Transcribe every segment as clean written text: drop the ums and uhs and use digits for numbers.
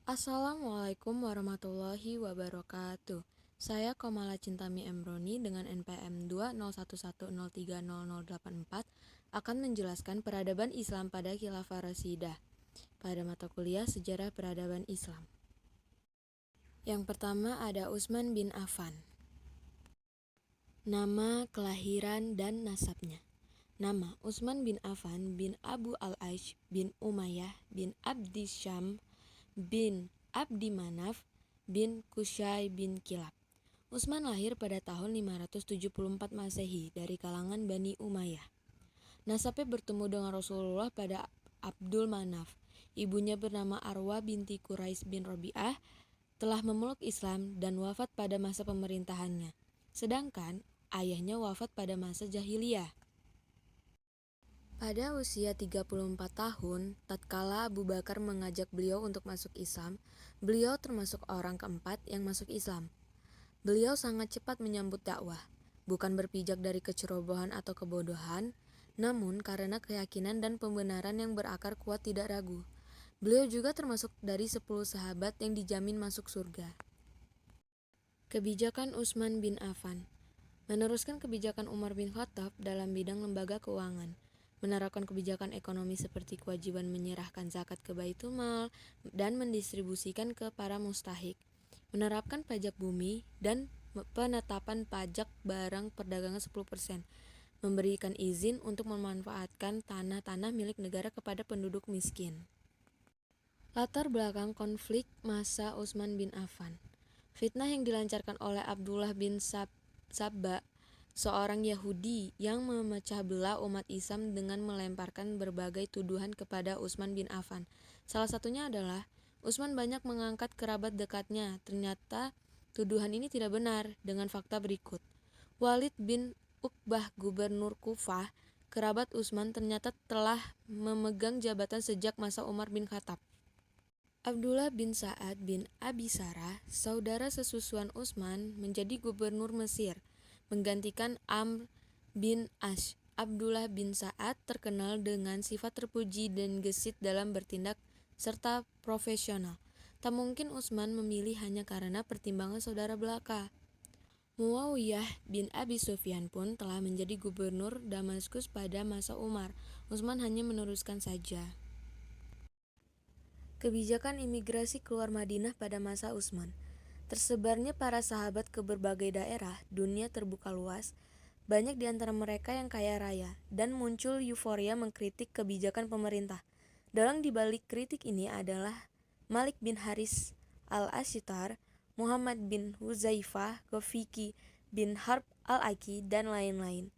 Assalamualaikum warahmatullahi wabarakatuh. Saya Komala Cintami Emroni dengan NPM 20110300084 akan menjelaskan peradaban Islam pada Khilafah Rasyiddah pada mata kuliah Sejarah Peradaban Islam. Yang pertama ada Utsman bin Affan. Nama, kelahiran, dan nasabnya. Nama Utsman bin Affan bin Abu al-Aish bin Umayyah bin Abdi Syam bin Abdi Manaf bin Qusay bin Kilab. Utsman lahir pada tahun 574 Masehi dari kalangan Bani Umayyah. Nasabnya bertemu dengan Rasulullah pada Abdul Manaf. Ibunya bernama Arwa binti Quraisy bin Rabi'ah telah memeluk Islam dan wafat pada masa pemerintahannya. Sedangkan ayahnya wafat pada masa jahiliyah. Pada usia 34 tahun, tatkala Abu Bakar mengajak beliau untuk masuk Islam, beliau termasuk orang keempat yang masuk Islam. Beliau sangat cepat menyambut dakwah, bukan berpijak dari kecerobohan atau kebodohan, namun karena keyakinan dan pembenaran yang berakar kuat tidak ragu. Beliau juga termasuk dari 10 sahabat yang dijamin masuk surga. Kebijakan Utsman bin Affan meneruskan kebijakan Umar bin Khattab dalam bidang lembaga keuangan, menerapkan kebijakan ekonomi seperti kewajiban menyerahkan zakat ke Baitul Mal dan mendistribusikan ke para mustahik, menerapkan pajak bumi dan penetapan pajak barang perdagangan 10%, memberikan izin untuk memanfaatkan tanah-tanah milik negara kepada penduduk miskin. Latar belakang konflik masa Utsman bin Affan. Fitnah yang dilancarkan oleh Abdullah bin Sabba, seorang Yahudi yang memecah belah umat Islam dengan melemparkan berbagai tuduhan kepada Utsman bin Affan. Salah satunya adalah Utsman banyak mengangkat kerabat dekatnya. Ternyata tuduhan ini tidak benar dengan fakta berikut. Walid bin Uqbah, gubernur Kufah, kerabat Utsman, ternyata telah memegang jabatan sejak masa Umar bin Khattab. Abdullah bin Sa'ad bin Abi Sarah, saudara sesusuan Utsman, menjadi gubernur Mesir, menggantikan Amr bin Ash. Abdullah bin Sa'ad terkenal dengan sifat terpuji dan gesit dalam bertindak serta profesional. Tak mungkin Utsman memilih hanya karena pertimbangan saudara belaka. Muawiyah bin Abi Sufyan pun telah menjadi gubernur Damaskus pada masa Umar. Utsman hanya meneruskan saja. Kebijakan imigrasi keluar Madinah pada masa Utsman. Tersebarnya para sahabat ke berbagai daerah, dunia terbuka luas, banyak di antara mereka yang kaya raya, dan muncul euforia mengkritik kebijakan pemerintah. Dalang dibalik kritik ini adalah Malik bin Haris al-Ashitar, Muhammad bin Huzaifah, Gofiki bin Harb al-Aki, dan lain-lain.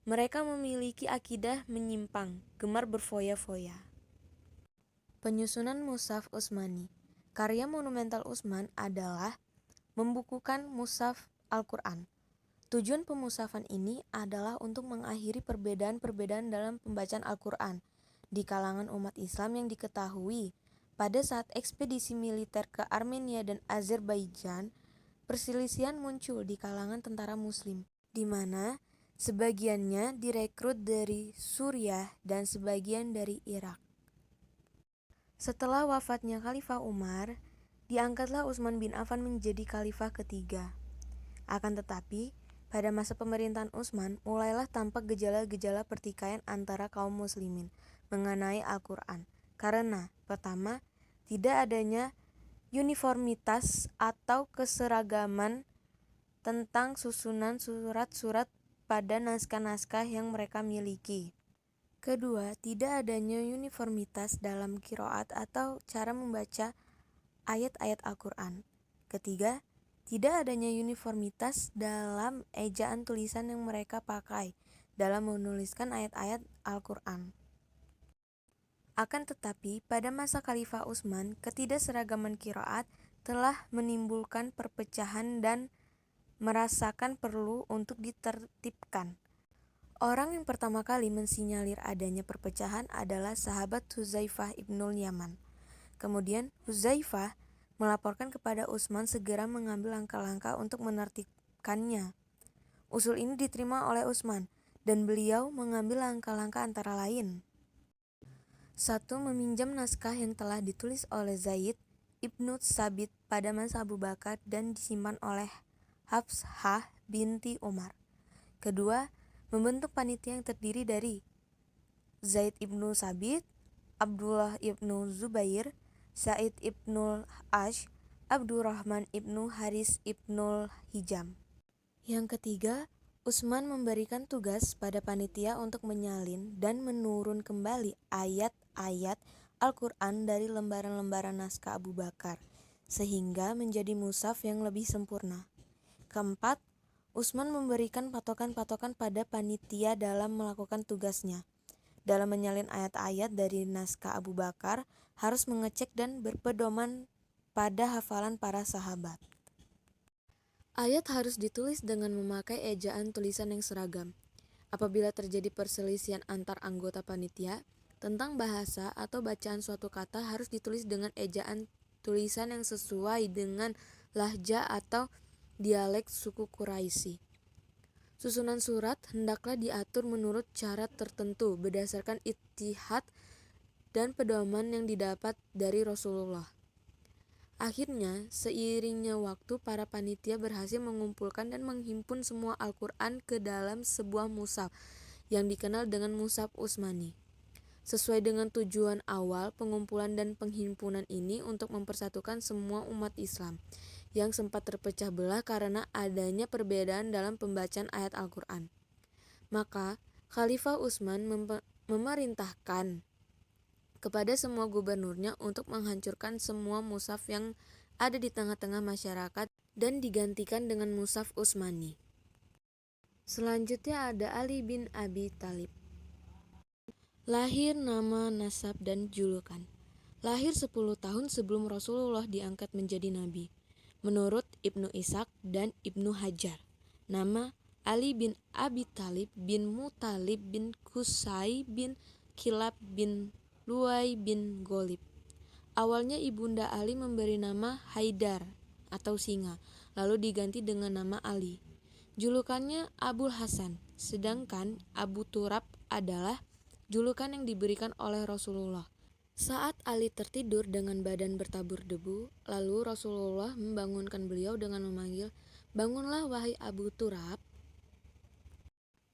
Mereka memiliki akidah menyimpang, gemar berfoya-foya. Penyusunan Mushaf Utsmani. Karya monumental Utsman adalah membukukan Mushaf Al-Quran. Tujuan pemushafan ini adalah untuk mengakhiri perbedaan-perbedaan dalam pembacaan Al-Quran di kalangan umat Islam yang diketahui. Pada saat ekspedisi militer ke Armenia dan Azerbaijan, perselisihan muncul di kalangan tentara Muslim, di mana sebagiannya direkrut dari Suriah dan sebagian dari Irak. Setelah wafatnya Khalifah Umar, diangkatlah Utsman bin Affan menjadi khalifah ketiga. Akan tetapi, pada masa pemerintahan Utsman, mulailah tampak gejala-gejala pertikaian antara kaum muslimin mengenai Al-Quran. Karena, pertama, tidak adanya uniformitas atau keseragaman tentang susunan surat-surat pada naskah-naskah yang mereka miliki. Kedua, tidak adanya uniformitas dalam qiraat atau cara membaca ayat-ayat Al-Quran. Ketiga, tidak adanya uniformitas dalam ejaan tulisan yang mereka pakai dalam menuliskan ayat-ayat Al-Quran. Akan tetapi, pada masa Khalifah Utsman, ketidakseragaman qiraat telah menimbulkan perpecahan dan merasakan perlu untuk ditertibkan. Orang yang pertama kali mensinyalir adanya perpecahan adalah sahabat Huzaifah ibnul Yaman. Kemudian Huzaifah melaporkan kepada Utsman segera mengambil langkah-langkah untuk menertibkannya. Usul ini diterima oleh Utsman dan beliau mengambil langkah-langkah antara lain: 1. Meminjam naskah yang telah ditulis oleh Zaid ibnu Tsabit pada masa Abu Bakar dan disimpan oleh Hafsah binti Umar. Kedua, membentuk panitia yang terdiri dari Zaid ibnu Tsabit, Abdullah ibnu Zubair, Sa'id ibnul Ash, Abdurrahman ibnu Haris ibnul Hijam. Yang ketiga, Utsman memberikan tugas pada panitia untuk menyalin dan menurun kembali ayat-ayat Al-Quran dari lembaran-lembaran naskah Abu Bakar, sehingga menjadi mushaf yang lebih sempurna. Keempat, Utsman memberikan patokan-patokan pada panitia dalam melakukan tugasnya. Dalam menyalin ayat-ayat dari naskah Abu Bakar, harus mengecek dan berpedoman pada hafalan para sahabat. Ayat harus ditulis dengan memakai ejaan tulisan yang seragam. Apabila terjadi perselisihan antar anggota panitia tentang bahasa atau bacaan suatu kata, harus ditulis dengan ejaan tulisan yang sesuai dengan lahja atau dialek suku Quraisy. Susunan surat hendaklah diatur menurut cara tertentu berdasarkan ijtihad dan pedoman yang didapat dari Rasulullah. Akhirnya, seiringnya waktu, para panitia berhasil mengumpulkan dan menghimpun semua Al-Quran ke dalam sebuah mushaf yang dikenal dengan Mushaf Utsmani. Sesuai dengan tujuan awal, pengumpulan dan penghimpunan ini untuk mempersatukan semua umat Islam yang sempat terpecah belah karena adanya perbedaan dalam pembacaan ayat Al-Quran. Maka, Khalifah Utsman memerintahkan kepada semua gubernurnya untuk menghancurkan semua mushaf yang ada di tengah-tengah masyarakat dan digantikan dengan Mushaf Utsmani. Selanjutnya ada Ali bin Abi Thalib. Lahir, nama, nasab, dan julukan. Lahir 10 tahun sebelum Rasulullah diangkat menjadi nabi. Menurut Ibnu Ishaq dan Ibnu Hajar, nama Ali bin Abi Thalib bin Muthalib bin Qusay bin Kilab bin Luay bin Ghalib. Awalnya ibunda Ali memberi nama Haidar atau singa, lalu diganti dengan nama Ali. Julukannya Abul Hasan, sedangkan Abu Turab adalah julukan yang diberikan oleh Rasulullah. Saat Ali tertidur dengan badan bertabur debu, lalu Rasulullah membangunkan beliau dengan memanggil, "Bangunlah wahai Abu Turab."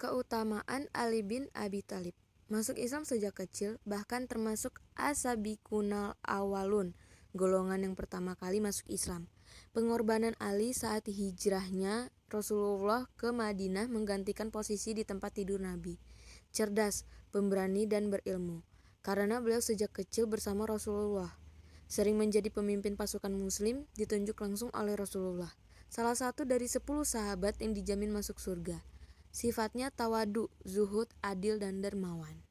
Keutamaan Ali bin Abi Thalib. Masuk Islam sejak kecil, bahkan termasuk asabiqunal awalun, golongan yang pertama kali masuk Islam. Pengorbanan Ali saat hijrahnya Rasulullah ke Madinah menggantikan posisi di tempat tidur Nabi. Cerdas, pemberani, dan berilmu. Karena beliau sejak kecil bersama Rasulullah, sering menjadi pemimpin pasukan muslim, ditunjuk langsung oleh Rasulullah. Salah satu dari 10 sahabat yang dijamin masuk surga. Sifatnya tawadu, zuhud, adil, dan dermawan.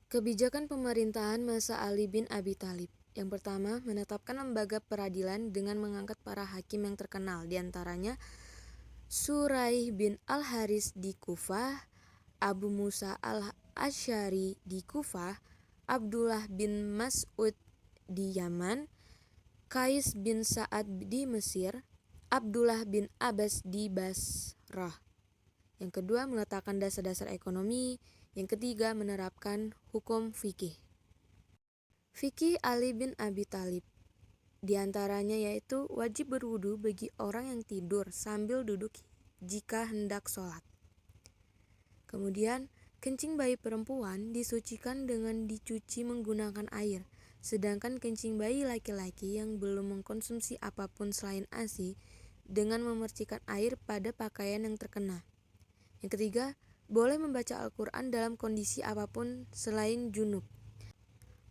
Kebijakan pemerintahan masa Ali bin Abi Thalib. Yang pertama, menetapkan lembaga peradilan dengan mengangkat para hakim yang terkenal, diantaranya Suraih bin Al-Haris di Kufah, Abu Musa Al-Asy'ari di Kufah, Abdullah bin Mas'ud di Yaman, Qais bin Sa'ad di Mesir, Abdullah bin Abbas di Basrah. Yang kedua, meletakkan dasar-dasar ekonomi. Yang ketiga, menerapkan hukum fikih. Fikih Ali bin Abi Thalib. Di antaranya yaitu wajib berwudu bagi orang yang tidur sambil duduk jika hendak sholat. Kemudian, kencing bayi perempuan disucikan dengan dicuci menggunakan air, sedangkan kencing bayi laki-laki yang belum mengkonsumsi apapun selain ASI dengan memercikan air pada pakaian yang terkena. Yang ketiga, boleh membaca Al-Quran dalam kondisi apapun selain junub.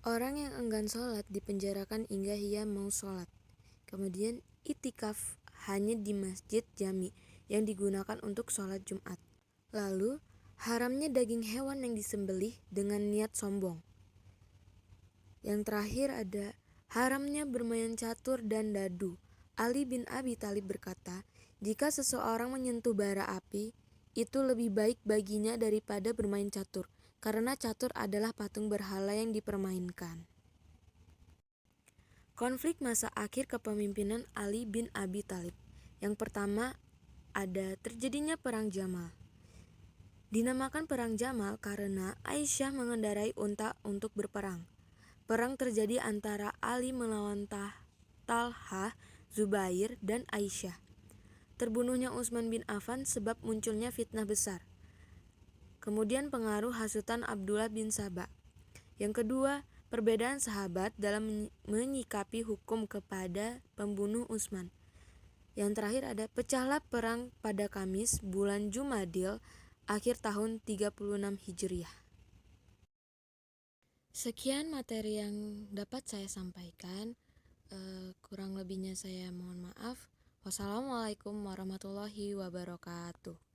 Orang yang enggan sholat dipenjarakan hingga ia mau sholat. Kemudian, itikaf hanya di masjid jami yang digunakan untuk sholat Jumat. Lalu, haramnya daging hewan yang disembelih dengan niat sombong. Yang terakhir ada haramnya bermain catur dan dadu. Ali bin Abi Thalib berkata, jika seseorang menyentuh bara api, itu lebih baik baginya daripada bermain catur, karena catur adalah patung berhala yang dipermainkan. Konflik masa akhir kepemimpinan Ali bin Abi Thalib. Yang pertama, ada terjadinya Perang Jamal. Dinamakan Perang Jamal karena Aisyah mengendarai unta untuk berperang. Perang terjadi antara Ali melawan Talhah, Zubair, dan Aisyah. Terbunuhnya Utsman bin Affan sebab munculnya fitnah besar. Kemudian pengaruh hasutan Abdullah bin Saba. Yang kedua, perbedaan sahabat dalam menyikapi hukum kepada pembunuh Utsman. Yang terakhir ada pecahlah perang pada Kamis bulan Jumadil akhir tahun 36 Hijriah. Sekian materi yang dapat saya sampaikan. Kurang lebihnya saya mohon maaf. Wassalamualaikum warahmatullahi wabarakatuh.